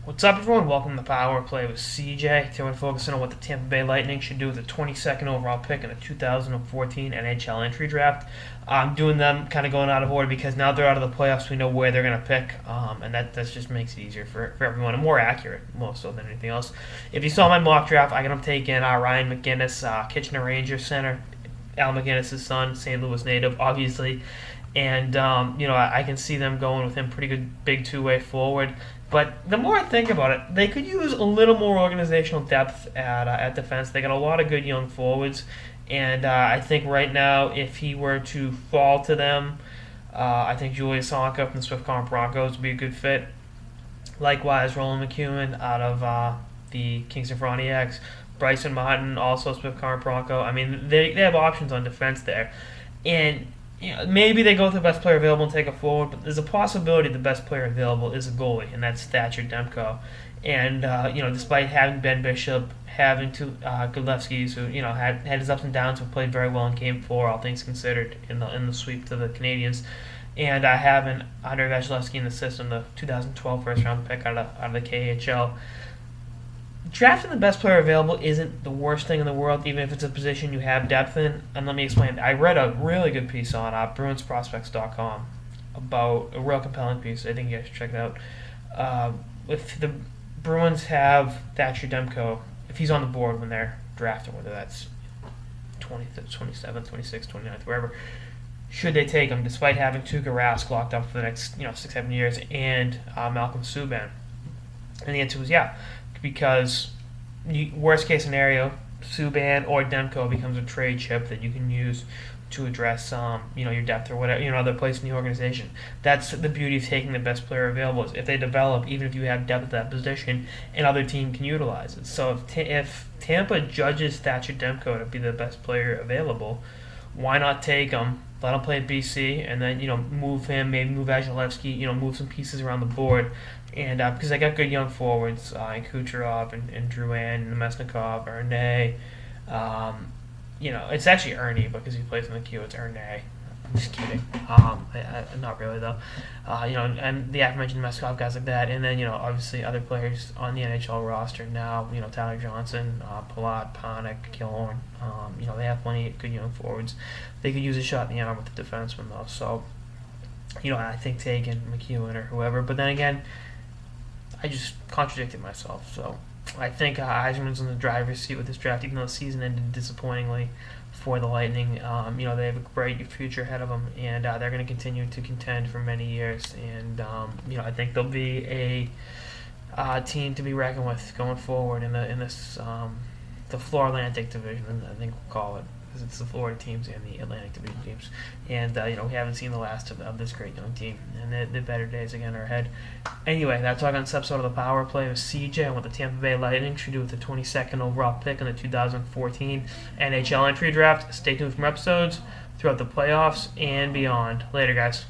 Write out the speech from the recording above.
What's up, everyone? Welcome to Power Play with CJ. Today we're focusing on what the Tampa Bay Lightning should do with the 22nd overall pick in the 2014 NHL entry draft. I'm doing them kind of going out of order because now they're out of the playoffs. We know where they're going to pick, and that just makes it easier for everyone and more accurate, more so than anything else. If you saw my mock draft, I got them taking Ryan McGinnis, Kitchener Rangers center, Al McGinnis' son, St. Louis native, obviously. And I can see them going with him pretty good, big two-way forward. But the more I think about it, they could use a little more organizational depth at defense. They got a lot of good young forwards, and I think right now, if he were to fall to them, I think Julius Honka from the Swift Current Broncos would be a good fit. Likewise, Roland McEwen out of the Kingston Frontenacs, Bryson Martin, also Swift Current Bronco. I mean, they have options on defense there, and maybe they go with the best player available and take a forward, but there's a possibility the best player available is a goalie, and that's Thatcher Demko. And despite having Ben Bishop, having two Gudlevskis, who had his ups and downs, who played very well in Game 4, all things considered, in the sweep to the Canadiens, and having Andrei Vasilevsky in the system, the 2012 first round pick out of the KHL. Drafting the best player available isn't the worst thing in the world, even if it's a position you have depth in. And let me explain. I read a really good piece on BruinsProspects.com about a real compelling piece. I think you guys should check it out. If the Bruins have Thatcher Demko, if he's on the board when they're drafting, whether that's 20th, 27th, 26th, 29th, wherever, should they take him, despite having Tuukka Rask locked up for the next 6-7 years and Malcolm Subban? And the answer was yeah. Because worst case scenario, Subban or Demko becomes a trade chip that you can use to address your depth or whatever, other place in the organization. That's the beauty of taking the best player available, is if they develop, even if you have depth at that position, another team can utilize it. So if Tampa judges Thatcher Demko to be the best player available, why not take him, let him play at BC, and then move him, maybe move Vasilevsky, move some pieces around the board. And because they got good young forwards, and Kucherov and Drouin and Mesnikov, Erne. It's actually Ernie because he plays in the Q. It's Erne. I'm just kidding. Not really though. And the aforementioned Mesnikov, guys like that, and then obviously other players on the NHL roster now. Tyler Johnson, Palat, Panik, Killorn. They have plenty of good young forwards. They could use a shot in the arm with the defenseman though. So I think taking McEwen or whoever. But then again, I just contradicted myself. So I think Yzerman's in the driver's seat with this draft, even though the season ended disappointingly for the Lightning. They have a great future ahead of them, and they're going to continue to contend for many years. And I think they'll be a team to be reckoned with going forward in this the Flor-Atlantic division, I think we'll call it, because it's the Florida teams and the Atlantic Division teams. And, we haven't seen the last of this great young team. And the better days, again, are ahead. Anyway, that's all on this episode of the Power Play with CJ and what the Tampa Bay Lightning should do with the 22nd overall pick in the 2014 NHL entry draft. Stay tuned for more episodes throughout the playoffs and beyond. Later, guys.